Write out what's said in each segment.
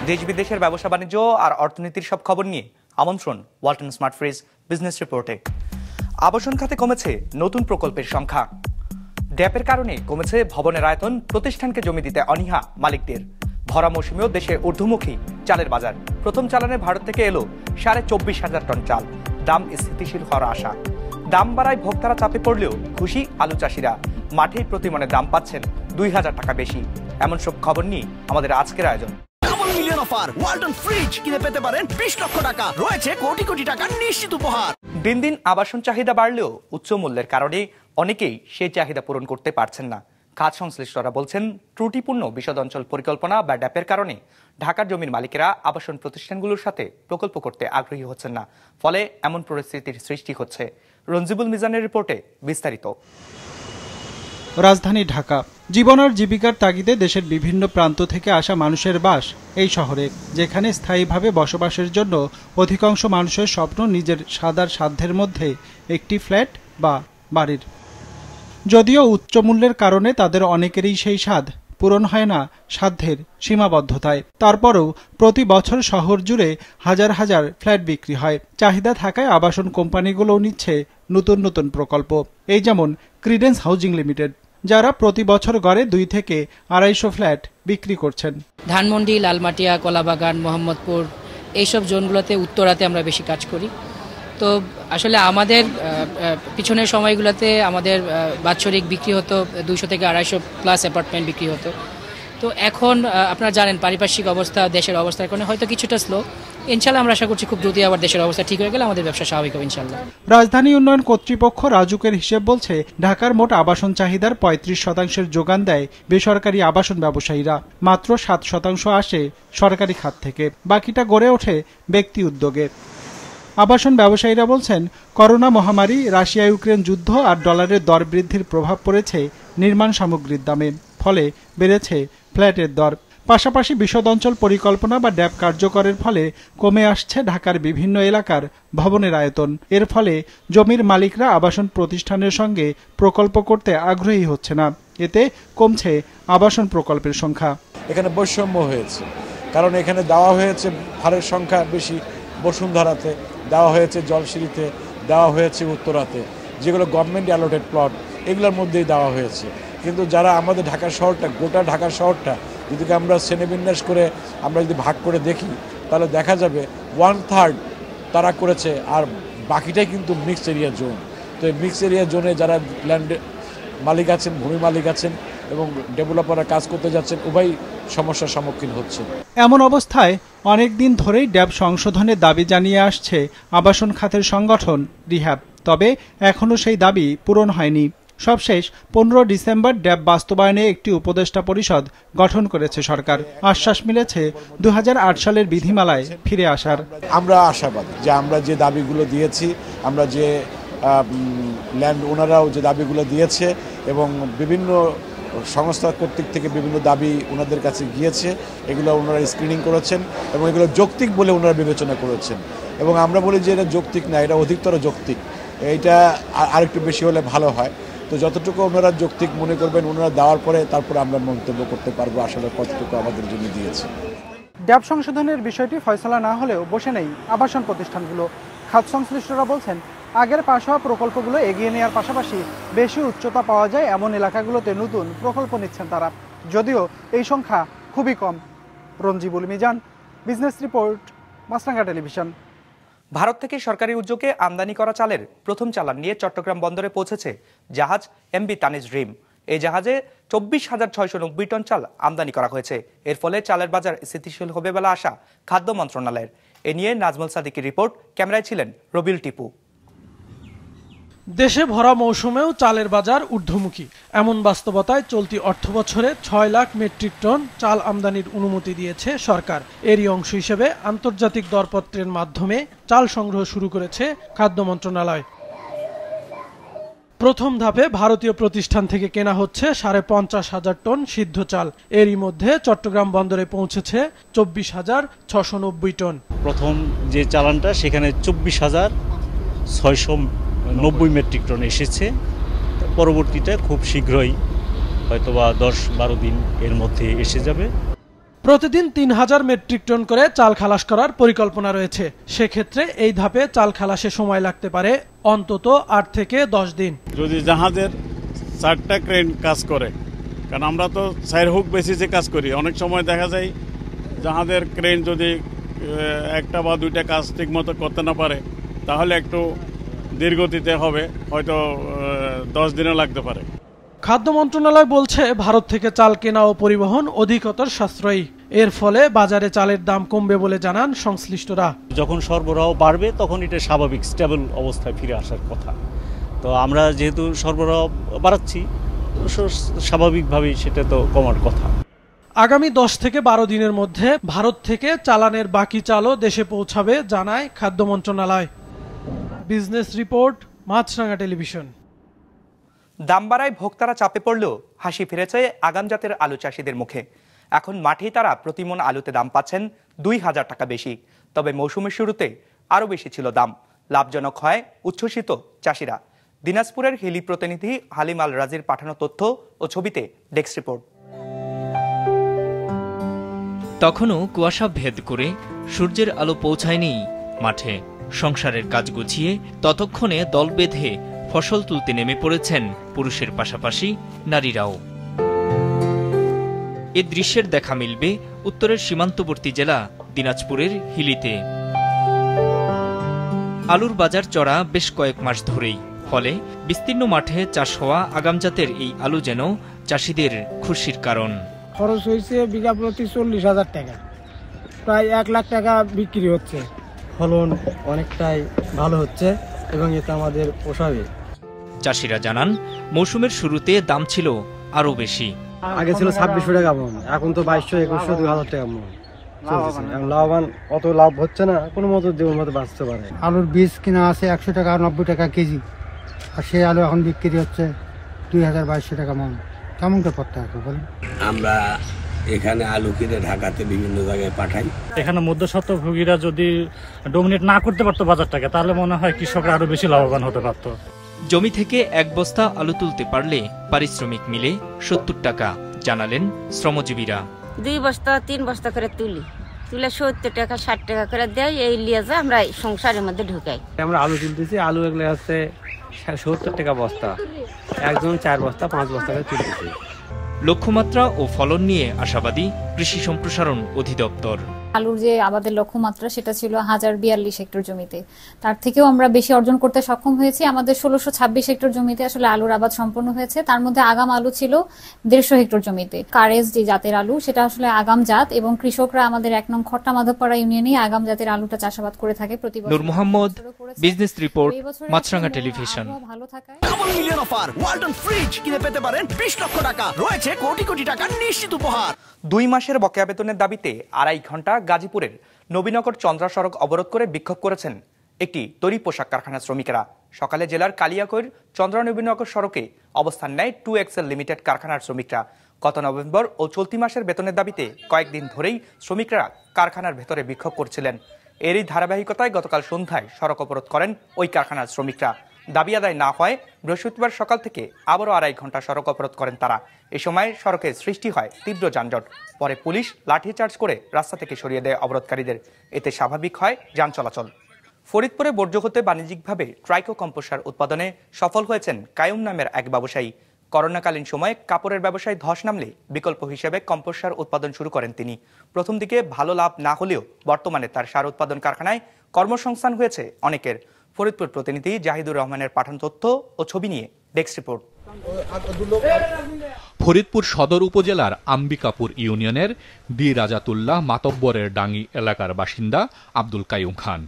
দেশ বিদেশের ব্যবসা বাণিজ্য আর অর্থনীতির সব খবর নিয়ে আমন্ত্রণ ওয়ালটন স্মার্ট ফ্রিজ বিজনেস রিপোর্টে। আবাসন খাতে কমেছে নতুন প্রকল্পের সংখ্যা। ড্যাপের কারণে কমেছে ভবনের আয়তন, প্রতিষ্ঠানকে জমি দিতে অনীহা মালিকদের। ভরা মৌসুমেও দেশে ঊর্ধ্বমুখী চালের বাজার। প্রথম চালানে ভারত থেকে এলো 24,500 টন চাল। দাম স্থিতিশীল হওয়ার আশা। দাম বাড়ায় ভোক্তারা চাপে পড়লেও খুশি আলু চাষিরা। মাঠেই প্রতিমনে দাম পাচ্ছেন 2,000 টাকা বেশি। এমন সব খবর নিয়ে আমাদের আজকের আয়োজন। মিলিয়ন অফার ওয়ালটন ফ্রিজ কিনে পেতে পারেন 20 লক্ষ টাকা, রয়েছে কোটি কোটি টাকার নিশ্চিত উপহার। দিন দিন আবাসন চাহিদা বাড়লেও উচ্চ মূল্যের কারণে অনেকেই সেই চাহিদা পূরণ করতে পারছেন না। খাত সংশ্লিষ্টরা বলছেন, ত্রুটিপূর্ণ বিশদ অঞ্চল পরিকল্পনা বা ড্যাপের কারণে ঢাকার জমির মালিকেরা আবাসন প্রতিষ্ঠানগুলোর সাথে প্রকল্প করতে আগ্রহী হচ্ছেন না। ফলে এমন পরিস্থিতির সৃষ্টি হচ্ছে। রঞ্জিবুল মিজানের রিপোর্টে বিস্তারিত। রাজধানী ঢাকা জীবন আর জীবিকার তাগিদে দেশের বিভিন্ন প্রান্ত থেকে আসা মানুষের বাস এই শহরে, যেখানে স্থায়ীভাবে বসবাসের জন্য অধিকাংশ মানুষের স্বপ্ন নিজের সাধ্যের মধ্যে একটি ফ্ল্যাট বা বাড়ির। যদিও উচ্চ মূল্যের কারণে তাদের অনেকেরই সেই স্বাদ পূরণ হয় না সাধ্যের সীমাবদ্ধতায়। তারপরেও প্রতি বছর শহর জুড়ে হাজার হাজার ফ্ল্যাট বিক্রি হয়। চাহিদা থাকায় আবাসন কোম্পানিগুলোও নিচ্ছে নতুন নতুন প্রকল্প। এই যেমন ক্রিডেন্স হাউজিং লিমিটেড, যারা প্রতি বছর গড়ে 2 থেকে 250 ফ্ল্যাট বিক্রি করছেন। ধানমন্ডি, লালমাটিয়া, কলাবাগান, মোহাম্মদপুর এইসব জোনগুলোতে উত্তরাতে আমরা বেশি কাজ করি। তো আসলে আমাদের পিছনের সময়গুলোতে আমাদের বাৎসরিক বিক্রি হতো 200 থেকে 250 প্লাস অ্যাপার্টমেন্ট বিক্রি হতো। তো এখন আপনারা জানেন পারিপার্শ্বিক অবস্থা, দেশের অবস্থার কারণে হয়তো কিছুটা স্লো। ইনশাল্লাহ আমরা আশা করছি খুব দ্রুতই আবার দেশের অবস্থা ঠিক হয়ে গেলে আমাদের ব্যবসা স্বাভাবিক হবে ইনশাল্লাহ। রাজধানী উন্নয়ন কর্তৃপক্ষ রাজুকের হিসেব বলছে, ঢাকার মোট আবাসন চাহিদার 35% যোগান দেয় বেসরকারি আবাসন ব্যবসায়ীরা। মাত্র 7% আসে সরকারি খাত থেকে, বাকিটা গড়ে ওঠে ব্যক্তি উদ্যোগে। আবাসন ব্যবসায়ীরা বলছেন, করোনা মহামারী, রাশিয়া ইউক্রেন যুদ্ধ আর ডলারের দর বৃদ্ধির প্রভাব পড়েছে নির্মাণ সামগ্রীর দামে। ফলে বেড়েছে ফ্ল্যাটের দর। পাশাপাশি বিশদ অঞ্চল পরিকল্পনা বা ড্যাপ কার্যকরের ফলে কমে আসছে ঢাকার বিভিন্ন এলাকার ভবনের আয়তন। এর ফলে জমির মালিকরা আবাসন প্রতিষ্ঠানের সঙ্গে প্রকল্প করতে আগ্রহী হচ্ছে না। এতে কমছে আবাসন প্রকল্পের সংখ্যা। এখানে বৈষম্য হয়েছে, কারণ এখানে দেওয়া হয়েছে ভাড়ার সংখ্যা বেশি বসুন্ধরাতে, দেওয়া হয়েছে জলশিরিতে, দেওয়া হয়েছে উত্তরাতে, যেগুলো গভর্নমেন্ট অ্যালোটেড প্লট, এগুলোর মধ্যেই দেওয়া হয়েছে। কিন্তু যারা আমাদের ঢাকা শহরটা, গোটা ঢাকা শহরটা যদি আমরা শ্রেণীবিন্যাস করে আমরা যদি ভাগ করে দেখি, তাহলে দেখা যাবে 1/3 তারা করেছে, আর বাকিটাই কিন্তু মিক্স এরিয়া জোন। তো এই মিক্স এরিয়া জোনে যারা ল্যান্ড মালিক আছেন, ভূমি মালিক আছেন এবং ডেভেলপাররা কাজ করতে যাচ্ছেন, উভয় সমস্যার সম্মুখীন হচ্ছে। এমন অবস্থায় অনেক দিন ধরেই ড্যাব সংশোধনের দাবি জানিয়ে আসছে আবাসন খাতের সংগঠন রিহ্যাব। তবে এখনও সেই দাবি পূরণ হয়নি। সবশেষ 15 ডিসেম্বর ড্যাব বাস্তবায়নে একটি উপদেষ্টা পরিষদ গঠন করেছে সরকার। আশ্বাস মিলেছে 2008 সালের বিধিমালায় ফিরে আসার। আমরা আশাবাদী যে আমরা যে দাবিগুলো দিয়েছি, আমরা যে ল্যান্ড ওনারাও যে দাবিগুলো দিয়েছে এবং বিভিন্ন সংস্থা কর্তৃক থেকে বিভিন্ন দাবি ওনাদের কাছে গিয়েছে, এগুলো ওনারা স্ক্রিনিং করেছেন এবং এগুলো যৌক্তিক বলে ওনারা বিবেচনা করেছেন। এবং আমরা বলি যে এটা যৌক্তিক না, এটা অধিকতর যৌক্তিক, এইটা আরেকটু বেশি হলে ভালো হয়। তো যতটুকু ওনারা যৌক্তিক মনে করবেন ওনারা দেওয়ার পরে তারপর আমরা মন্তব্য করতে পারবো আসলে কতটুকু আমাদের জন্য দিয়েছে। ড্যাব সংশোধনের বিষয়টি ফয়সালা না হলেও বসে নেই আবাসন প্রতিষ্ঠানগুলো। খাত সংশ্লিষ্টরা বলছেন, আগের পাশ হওয়া প্রকল্পগুলো এগিয়ে নেওয়ার পাশাপাশি বেশি উচ্চতা পাওয়া যায় এমন এলাকাগুলোতে নতুন প্রকল্প নিচ্ছেন তারা, যদিও এই সংখ্যা খুবই কম। রঞ্জিবুল মিজান, বিজনেস রিপোর্ট, মাছরাঙ্গা টেলিভিশন। ভারত থেকে সরকারি উদ্যোগে আমদানি করা চালের প্রথম চালান নিয়ে চট্টগ্রাম বন্দরে পৌঁছেছে জাহাজ এমবি তানিজ ড্রিম। এই জাহাজে 24,690 টন চাল আমদানি করা হয়েছে। এর ফলে চালের বাজার স্থিতিশীল হবে বলে আশা খাদ্য মন্ত্রণালয়ের। এ নিয়ে নাজমুল সাদিকের রিপোর্ট, ক্যামেরায় ছিলেন রবিউল টিপু। দেশে ভরা মৌসুমেও চালের বাজার ঊর্ধ্বমুখী। এমন বাস্তবতায় চলতি অর্থবছরে 6 লাখ মেট্রিক টন চাল আমদানির অনুমতি দিয়েছে সরকার। এরই অংশ হিসেবে আন্তর্জাতিক দরপত্রের মাধ্যমে চাল সংগ্রহ শুরু করেছে খাদ্য মন্ত্রণালয়। প্রথম ধাপে ভারতীয় প্রতিষ্ঠান থেকে কেনা হচ্ছে 50,500 টন সিদ্ধ চাল। এরই মধ্যে চট্টগ্রাম বন্দরে পৌঁছেছে 24,690 টন। প্রথম যে চালানটা সেখানে 24,690 মেট্রিক টন এসেছে। পরবর্তীটা খুব শীঘ্রই হয়তোবা 10-12 দিন এর মধ্যে এসে যাবে। প্রতিদিন ৩,০০০ মেট্রিক টন করে চাল খালাস করার পরিকল্পনা রয়েছে। সেক্ষেত্রে এই ধাপে চাল খালাসে সময় লাগতে পারে অন্তত ৮ থেকে ১০ দিন। যদি জাহাজের 4টা ক্রেন কাজ করে, কারণ আমরা তো 4 হুক বেসিসে কাজ করি, অনেক সময় দেখা যায় জাহাজের ক্রেন যদি 1টা বা 2টা কাজ ঠিক মতো করতে না পারে, তাহলে একটু ধীরগতিতে হবে, হয়তো 10 দিনও লাগতে পারে। খাদ্য মন্ত্রণালয় বলছে ভারত থেকে চাল কেনা ও পরিবহন অধিকতর সাশ্রয়ী। এর ফলে বাজারে চালের দাম কমবে বলে জানান সংশ্লিষ্টরা। যখন সরবরাহ বাড়বে তখন এটা স্বাভাবিক স্টেবল অবস্থায় ফিরে আসার কথা। তো আমরা যেহেতু সরবরাহ বাড়াচ্ছি, স্বাভাবিকভাবেই সেটা তো কমার কথা। আগামী 10 থেকে 12 দিনের মধ্যে ভারত থেকে চালানের বাকি চালও দেশে পৌঁছাবে জানায় খাদ্য মন্ত্রণালয়। Business report, Maasranga television. দাম বাড়ায় ভোক্তারা চাপে পড়লেও হাসি ফিরেছে আগাম জাতের আলু চাষিদের মুখে। এখন মাঠেই তারা প্রতিমন আলুতে দাম পাচ্ছেন ২,০০০ টাকা বেশি। তবে মৌসুমের শুরুতে আরও বেশি ছিল দাম। লাভজনক হয় উচ্ছ্বসিত চাষিরা। দিনাজপুরের হিলি প্রতিনিধি হালিম আল রাজির পাঠানো তথ্য ও ছবিতে ডেস্ক রিপোর্ট। তখনও কুয়াশা ভেদ করে সূর্যের আলো পৌঁছায়নি মাঠে। সংসারের কাজ গুছিয়ে ততক্ষণে দল বেঁধে ফসল তুলতে নেমে পড়েছেন পুরুষের পাশাপাশি নারীরাও। এ দৃশ্যের দেখা মিলবে উত্তরের সীমান্তবর্তী জেলা দিনাজপুরের হিলিতে। আলুর বাজার চড়া বেশ কয়েক মাস ধরেই, ফলে বিস্তীর্ণ মাঠে চাষ হওয়া আগাম জাতের এই আলু যেন চাষিদের খুশির কারণ। খরচ হয়েছে বিঘা প্রতি 40,000 টাকা, প্রায় 1 লাখ টাকা বিক্রি হচ্ছে। ফলন অনেকটাই ভালো হচ্ছে এবং এতে আমাদের পোষাবে। চাষিরা জানান মৌসুমের শুরুতে দাম ছিল আরো বেশি। আগে ছিল 2600 টাকা মন, এখন তো 2200, 2100, 2000 টাকা মন চলতেছে। এখন লাভবান অত লাভ হচ্ছে না, কোনো মতো জীবন মতো বাঁচতে পারে। আলুর বীজ কিনা আছে 100 টাকা 90 টাকা কেজি, আর সেই আলু এখন বিক্রি হচ্ছে 2000-2200 টাকা মন। কেমন করে করতে হবে বলেন? আমরা এখানে আলু কিনে ঢাকাতে বিভিন্ন জায়গায় পাঠাই। এখানে মধ্যস্বত্বভোগীরা যদি ডোমিনেট না করতে পারতো বাজারটাকে, তাহলে মনে হয় কৃষকরা আরো বেশি লাভবান হতে পারত। জমি থেকে 1 বস্তা আলু তুলতে পারলে পারিশ্রমিক মিলে 70 টাকা, জানালেন শ্রমজীবীরা। 2 বস্তা 3 বস্তা করে তুলে 70 টাকা 60 টাকা করে দেয়। এই লিয়ে যে আমরা সংসারের মধ্যে ঢুকাই। আমরা আলু তুলতেছি, আলু এগুলো আছে 70 টাকা বস্তা, একজন 4 বস্তা 5 বস্তা করে তুলতেছি। লক্ষ্যমাত্রা ও ফলন নিয়ে আশাবাদী কৃষি সম্প্রসারণ অধিদপ্তর। আলুর যে আমাদের লক্ষ্যমাত্রা সেটা ছিল 1042 হেক্টর জমিতে, তার থেকেও আমরা বেশি অর্জন করতে সক্ষম হয়েছি। আমাদের 1626 হেক্টর জমিতে আসলে আলুর আবাদ সম্পন্ন হয়েছে। তার মধ্যে আগাম আলু ছিল 150 হেক্টর জমিতে। কারেজ যে জাতের আলু সেটা আসলে আগাম জাত, এবং কৃষকরা আমাদের 1 নং খট্টা মাধবপাড়া ইউনিয়নে আগাম জাতের আলুটা চাষাবাদ করে থাকে প্রতি বছর। Noor Mohammad, business report, Maasranga television. Double million offer Walton fridge কিনে পেতে পারেন 20 লক্ষ টাকা, রয়েছে কোটি কোটি টাকার নিশ্চিত উপহার। 2 মাসের বকেয়া বেতনের দাবিতে 2.5 ঘন্টা গাজীপুরের নবীনগর চন্দ্রা সড়ক অবরোধ করে বিক্ষোভ করেছেন একটি তৈরি পোশাক কারখানার শ্রমিকেরা। সকালে জেলার কালিয়াকৈর চন্দ্রা নবীনগর সড়কে অবস্থান নেয় 2XL লিমিটেড কারখানার শ্রমিকরা। গত নভেম্বর ও চলতি মাসের বেতনের দাবিতে কয়েকদিন ধরেই শ্রমিকরা কারখানার ভেতরে বিক্ষোভ করছিলেন। এরই ধারাবাহিকতায় গতকাল সন্ধ্যায় সড়ক অবরোধ করেন ওই কারখানার শ্রমিকরা। দাবি আদায় না হয় বৃহস্পতিবার সকাল থেকে আবারও 2.5 ঘন্টা সড়ক অবরোধ করেন তারা। এ সময় সড়কে সৃষ্টি হয় তীব্র যানজট। পরে পুলিশ লাঠিচার্জ করে রাস্তা থেকে সরিয়ে দেয় অবরোধকারীদের। এতে স্বাভাবিক হয় যান চলাচল। ফরিদপুরে বর্জ্য হতে বাণিজ্যিকভাবে ট্রাইকো কম্পোসার উৎপাদনে সফল হয়েছেন কায়ুম নামের এক ব্যবসায়ী। করোনাকালীন সময়ে কাপড়ের ব্যবসায় ধস নামলে বিকল্প হিসেবে কম্পোসার উৎপাদন শুরু করেন তিনি। প্রথম দিকে ভালো লাভ না হলেও বর্তমানে তার সার উৎপাদন কারখানায় কর্মসংস্থান হয়েছে অনেকের। ফরিদপুর প্রতিনিধি জাহিদুর রহমানের পাঠানো তথ্য ও ছবি নিয়ে ডেস্ক রিপোর্ট। ফরিদপুর সদর উপজেলার আম্বিকাপুর ইউনিয়নের বি রাজাতুল্লাহ মাতব্বরের ডাঙ্গি এলাকার বাসিন্দা আব্দুল কাইয়ুম খান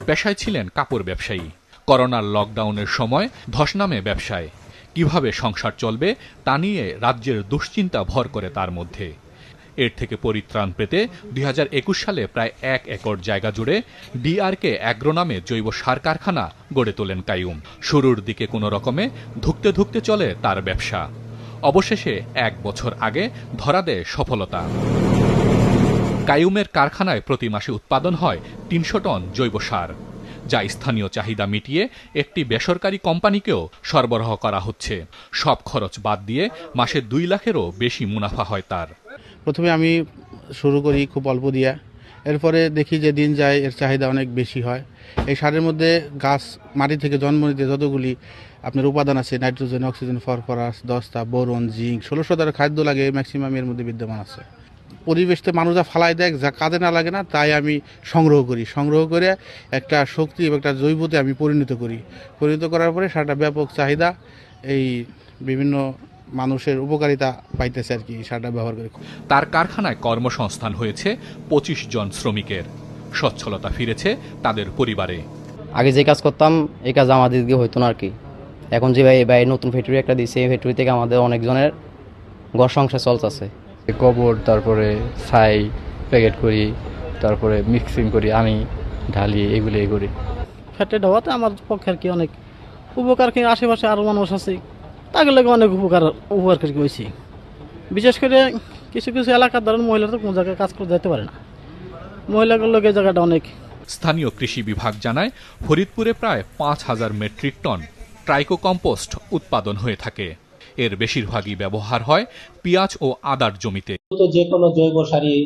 পেশায় ছিলেন কাপড় ব্যবসায়ী। করোনার লকডাউনের সময় ধস নামে ব্যবসায়। কিভাবে সংসার চলবে তা নিয়ে রাজ্যের দুশ্চিন্তা ভর করে তার মধ্যে। এর থেকে পরিত্রাণ পেতে 2021 সালে প্রায় 1 একর জায়গা জুড়ে ডিআরকে অ্যাগ্রো নামে জৈব সার কারখানা গড়ে তোলেন কাইয়ুম। শুরুর দিকে কোনো রকমে ধুঁকতে ধুঁকতে চলে তার ব্যবসা। অবশেষে 1 বছর আগে ধরা দেয় সফলতা। কাইয়ুমের কারখানায় প্রতি মাসে উৎপাদন হয় 300 টন জৈব সার, যা স্থানীয় চাহিদা মিটিয়ে একটি বেসরকারি কোম্পানিকেও সরবরাহ করা হচ্ছে। সব খরচ বাদ দিয়ে মাসে 2 লাখেরও বেশি মুনাফা হয় তার। প্রথমে আমি শুরু করি খুব অল্প দিয়া, এরপরে দেখি যে দিন যায় এর চাহিদা অনেক বেশি হয়। এই সারের মধ্যে গাছ মাটি থেকে জন্ম নিতে যতগুলি আপনার উপাদান আছে, নাইট্রোজেন, অক্সিজেন, ফসফরাস, দস্তা, বোরন, জিঙ্ক, 1600 ধরনের খাদ্য লাগে, ম্যাক্সিমাম এর মধ্যে বিদ্যমান আছে। পরিবেশতে মানুষ যা ফালাই দেয়, যা কাজে না লাগে না, তাই আমি সংগ্রহ করে একটা শক্তি এবং একটা জৈবতে আমি পরিণত করার পরে সারটা ব্যাপক চাহিদা, এই বিভিন্ন মানুষের উপকারিতা পাইতেছে আর কি সারটা ব্যবহার করে। তার কারখানায় কর্মসংস্থান হয়েছে 25 জন শ্রমিকের, সচ্ছলতা ফিরেছে তাদের পরিবারে। আগে যে কাজ করতাম এই কাজ আমাদের দিকে হইতো না আর কি। এখন যে ভাই নতুন ফ্যাক্টরি একটা দিয়েছে, এই ফ্যাক্টরি থেকে আমাদের অনেকজনের ঘর সংসার চলতেছে। গোবর, তারপরে ছাই প্যাকেট করি, তারপরে মিক্সিং করি, আমি ঢালি, এগুলো করি। ফ্যাক্টরি হওয়াতে আমার পক্ষে আর কি অনেক উপকার, কি আশেপাশে আরও মানুষ আছে তাদের লাগে অনেক উপকার হয়েছি। বিশেষ করে কিছু কিছু এলাকার ধরেন মহিলারা তো কোনো জায়গায় কাজ করে যেতে পারে না, মহিলাগুলোর লোক এই জায়গাটা অনেক। স্থানীয় কৃষি বিভাগ জানায় ফরিদপুরে প্রায় 5000 মেট্রিক টন ট্রাইকো কম্পোস্ট উৎপাদন হয়ে থাকে। এর বেশিরভাগই ব্যবহার হয় পেঁয়াজ ও আদার জমিতে। যে কোনো জৈব সারই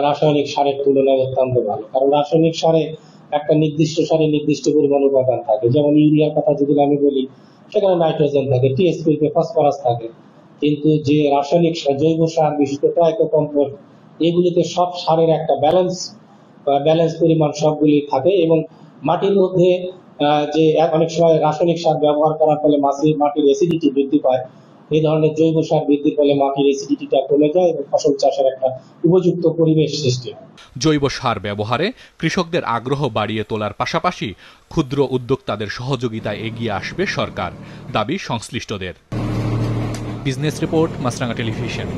রাসায়নিক সারের তুলনায় অত্যন্ত ভালো, কারণ রাসায়নিক সারে একটা নির্দিষ্ট সারে নির্দিষ্ট পরিমাণ উপাদান থাকে। যেমন ইউরিয়ার কথা যদি আমি বলি, সেখানে নাইট্রোজেন থাকে, টিএসপি, ফসফরাস থাকে। কিন্তু যে রাসায়নিক জৈব সার, বিশেষ করে ট্রাইকো কম্পোস্ট, এগুলিতে সব সারের একটা ব্যালেন্স পরিমাণ সবগুলি থাকে। এবং মাটির মধ্যে যে অনেক সময় রাসায়নিক সার ব্যবহার করার ফলে মাটির অ্যাসিডিটি বৃদ্ধি পায়, এই ধরনের জৈব সার বৃদ্ধির ফলে মাটির অ্যাসিডিটিটা কমে যায় এবং ফসল চাষের একটা উপযুক্ত পরিবেশ সৃষ্টি হয়। জৈব সার ব্যবহারে কৃষকদের আগ্রহ বাড়িয়ে তোলার পাশাপাশি ক্ষুদ্র উদ্যোক্তাদের সহযোগিতায় এগিয়ে আসবে সরকার, দাবি সংশ্লিষ্টদের। Business report, Maasranga television.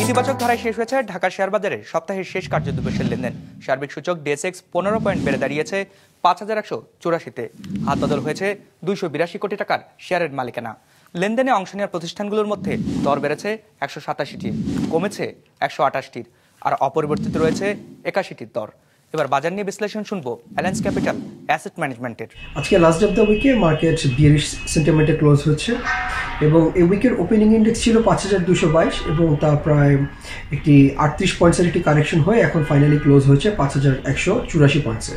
ইতিবাচক ধারায় শেষ হয়েছে ঢাকার শেয়ার বাজারে সপ্তাহের শেষ কার্যদিবসের লেনদেন। সার্বিক সূচক ডিএসএক্স 15 পয়েন্ট বেড়ে দাঁড়িয়েছে 5184-তে। হাত বদল হয়েছে 282 কোটি টাকার শেয়ারের মালিকানা। লেনদেনে অংশ নেওয়ার প্রতিষ্ঠানগুলোর মধ্যে দর বেড়েছে 187টির, কমেছে 128টির, আর অপরিবর্তিত রয়েছে 81টির দর। এবার বাজার নিয়ে বিশ্লেষণ শুনবো অ্যালায়েন্স ক্যাপিটাল অ্যাসেট ম্যানেজমেন্টের। আজকে লাস্ট অফ দ্য উইকে মার্কেট বিয়ারিশ সেন্টিমেন্টে ক্লোজ হচ্ছে এবং এই উইকের ওপেনিং ইন্ডেক্স ছিল 5222 এবং তা প্রায় একটি 38 পয়েন্টসের একটি কারেকশন হয়ে এখন ফাইনালি ক্লোজ হয়েছে 5184 পয়েন্টসে।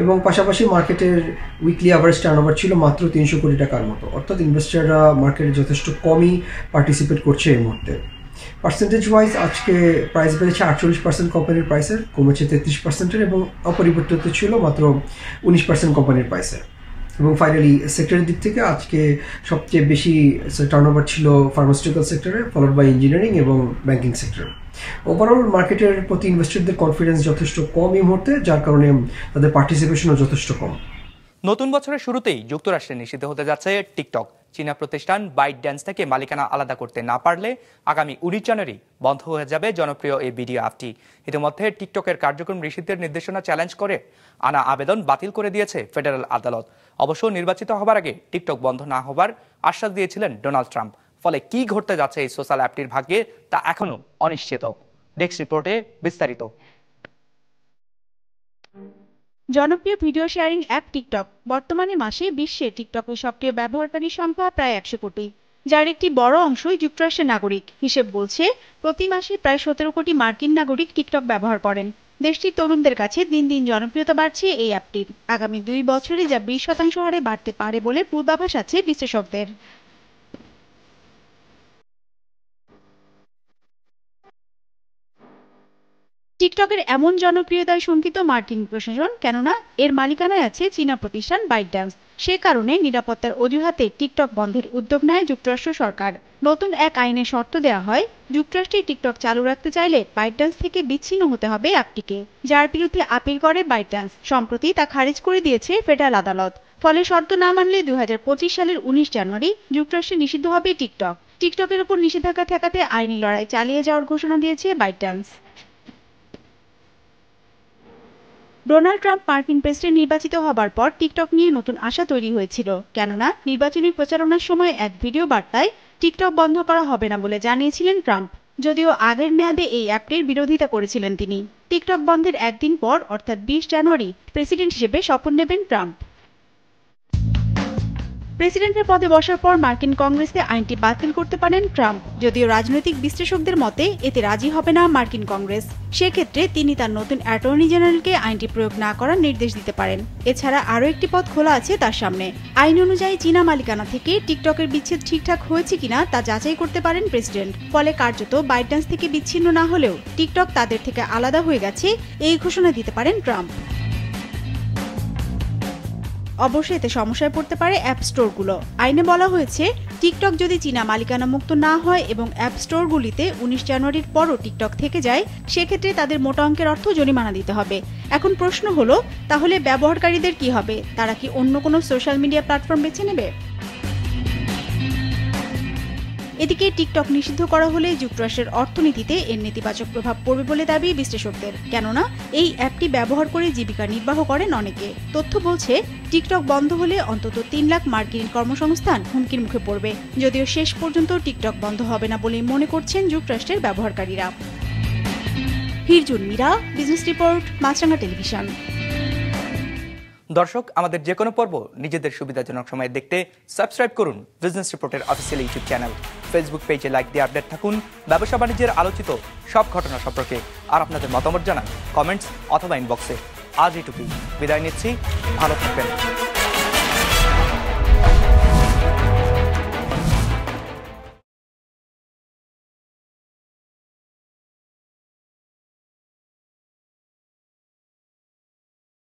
এবং পাশাপাশি মার্কেটের উইকলি অ্যাভারেজ টার্নওভার ছিল মাত্র 300 কোটি টাকার মতো, অর্থাৎ ইনভেস্টাররা মার্কেটে যথেষ্ট কমই পার্টিসিপেট করছে এই মুহূর্তে। পার্সেন্টেজ ওয়াইজ আজকে প্রাইস বেড়েছে 48% কোম্পানির প্রাইসের, কমেছে 33%, এবং অপরিবর্তিত ছিল মাত্র 19% কোম্পানির প্রাইসের। এবং ফাইনালি সেক্টরের দিক থেকে আজকে সবচেয়ে বেশি টার্নওভার ছিল ফার্মাসিউটিক্যাল সেক্টরে, ফলোড বাই ইঞ্জিনিয়ারিং এবং ব্যাংকিং সেক্টর। ওভারঅল মার্কেটের প্রতি ইনভেস্টরদের কনফিডেন্স যথেষ্ট কম এই মুহূর্তে, যার কারণে তাদের পার্টিসিপেশনও যথেষ্ট কম। নতুন বছরের শুরুতেই যুক্তরাষ্ট্রে নিষিদ্ধ হতে যাচ্ছে টিকটক। চীনা প্রতিষ্ঠান ByteDance থেকে মালিকানা আলাদা করতে না পারলে আগামী 19 জানুয়ারি বন্ধ হয়ে যাবে জনপ্রিয় এই ভিডিও অ্যাপটি। ইতিমধ্যে টিকটকের কার্যক্রম নিষিদ্ধের নির্দেশনা চ্যালেঞ্জ করে আনা আবেদন বাতিল করে দিয়েছে ফেডারেল আদালত। অবশ্য নির্বাচিত হবার আগে টিকটক বন্ধ না হবার আশ্বাস দিয়েছিলেন ডোনাল্ড ট্রাম্প। ফলে কি ঘটতে যাচ্ছে এই সোশ্যাল অ্যাপটির ভাগ্যে তা এখনো অনিশ্চিত। ডেস্ক রিপোর্টে বিস্তারিত। জনপ্রিয় ভিডিও শেয়ারিং অ্যাপ টিকটক বর্তমানে মাসে বিশ্বে টিকটকের সক্রিয় ব্যবহারকারীর সংখ্যা প্রায় 100 কোটি, যার একটি বড় অংশই যুক্তরাষ্ট্রের নাগরিক। হিসেব বলছে প্রতি মাসে প্রায় 17 কোটি মার্কিন নাগরিক টিকটক ব্যবহার করেন। দেশটির তরুণদের কাছে দিন দিন জনপ্রিয়তা বাড়ছে এই অ্যাপটির। আগামী 2 বছরে যা 20% হারে বাড়তে পারে বলে পূর্বাভাস আছে বিশ্লেষকদের। টিকটকের এমন জনপ্রিয়তায় শঙ্কিত মার্কিন প্রশাসন, কেননা এর মালিকানায় আছে চীনা প্রতিষ্ঠান ByteDance। সে কারণে নিরাপত্তার অজুহাতে টিকটক বন্ধের উদ্যোগ নেয় যুক্তরাষ্ট্র সরকার। নতুন এক আইনে শর্ত দেওয়া হয়, যুক্তরাষ্ট্রে টিকটক চালু রাখতে চাইলে ByteDance থেকে বিচ্ছিন্ন হতে হবে অ্যাপটিকে, যার বিরুদ্ধে আপিল করে ByteDance। সম্প্রতি তা খারিজ করে দিয়েছে ফেডারেল আদালত। ফলে শর্ত না মানলে 2025 সালের 19 জানুয়ারি যুক্তরাষ্ট্রে নিষিদ্ধ হবে টিকটক। টিকটকের উপর নিষেধাজ্ঞা ঠেকাতে আইনি লড়াই চালিয়ে যাওয়ার ঘোষণা দিয়েছে ByteDance। ডোনাল্ড ট্রাম্প মার্কিন প্রেসিডেন্ট নির্বাচিত হবার পর টিকটক নিয়ে নতুন আশা তৈরি হয়েছিল, কেননা নির্বাচনী প্রচারণার সময় এক ভিডিও বার্তায় টিকটক বন্ধ করা হবে না বলে জানিয়েছিলেন ট্রাম্প। যদিও আগের মেয়াদে এই অ্যাপটির বিরোধিতা করেছিলেন তিনি। টিকটক বন্ধের একদিন পর অর্থাৎ 20 জানুয়ারি প্রেসিডেন্ট হিসেবে শপথ নেবেন ট্রাম্প। প্রেসিডেন্টের পদে বসার পর মার্কিন কংগ্রেসে আইনটি বাতিল করতে পারেন ট্রাম্প। যদিও রাজনৈতিক বিশ্লেষকদের মতে এতে রাজি হবে না মার্কিন কংগ্রেস। সেক্ষেত্রে তিনি তার নতুন অ্যাটর্নি জেনারেলকে আইনটি প্রয়োগ না করার নির্দেশ দিতে পারেন। এছাড়া আরও একটি পথ খোলা আছে তার সামনে। আইন অনুযায়ী চীনা মালিকানা থেকে টিকটকের বিচ্ছেদ ঠিকঠাক হয়েছে কিনা তা যাচাই করতে পারেন প্রেসিডেন্ট। ফলে কার্যত বাইটড্যান্স থেকে বিচ্ছিন্ন না হলেও টিকটক তাদের থেকে আলাদা হয়ে গেছে এই ঘোষণা দিতে পারেন ট্রাম্প। অবশ্যই এতে সমস্যায় পড়তে পারে অ্যাপ স্টোরগুলো। আইনে বলা হয়েছে টিকটক যদি চীনা মালিকানা মুক্ত না হয় এবং অ্যাপ স্টোরগুলিতে 19 জানুয়ারির পরও টিকটক থেকে যায়, সেক্ষেত্রে তাদের মোটা অঙ্কের অর্থ জরিমানা দিতে হবে। এখন প্রশ্ন হলো, তাহলে ব্যবহারকারীদের কি হবে? তারা কি অন্য কোনো সোশ্যাল মিডিয়া প্ল্যাটফর্ম বেছে নেবে? এদিকে টিকটক নিষিদ্ধ করা হলে যুক্তরাষ্ট্রের অর্থনীতিতে এর নেতিবাচক প্রভাব পড়বে বলে দাবি বিশ্লেষকদের। কেননা এই অ্যাপটি ব্যবহার করে জীবিকা নির্বাহ করেন অনেকে। তথ্য বলছে টিকটক বন্ধ হলে অন্তত 3 লাখ মার্কিন কর্মসংস্থান হুমকির মুখে পড়বে। যদিও শেষ পর্যন্ত টিকটক বন্ধ হবে না বলেই মনে করছেন যুক্তরাষ্ট্রের ব্যবহারকারীরা। হিরজুন Meera, business report, Maasranga television. দর্শক, আমাদের যে কোনো পর্ব নিজেদের সুবিধাজনক সময়ে দেখতে সাবস্ক্রাইব করুন বিজনেস রিপোর্টের অফিসিয়াল ইউটিউব চ্যানেল। ফেসবুক পেজে লাইক দিয়ে আপডেট থাকুন ব্যবসা বাণিজ্যের আলোচিত সব ঘটনা সম্পর্কে। আর আপনাদের মতামত জানান কমেন্টস অথবা ইনবক্সে। আজ এটুকুই, বিদায় নিচ্ছি, ভালো থাকবেন।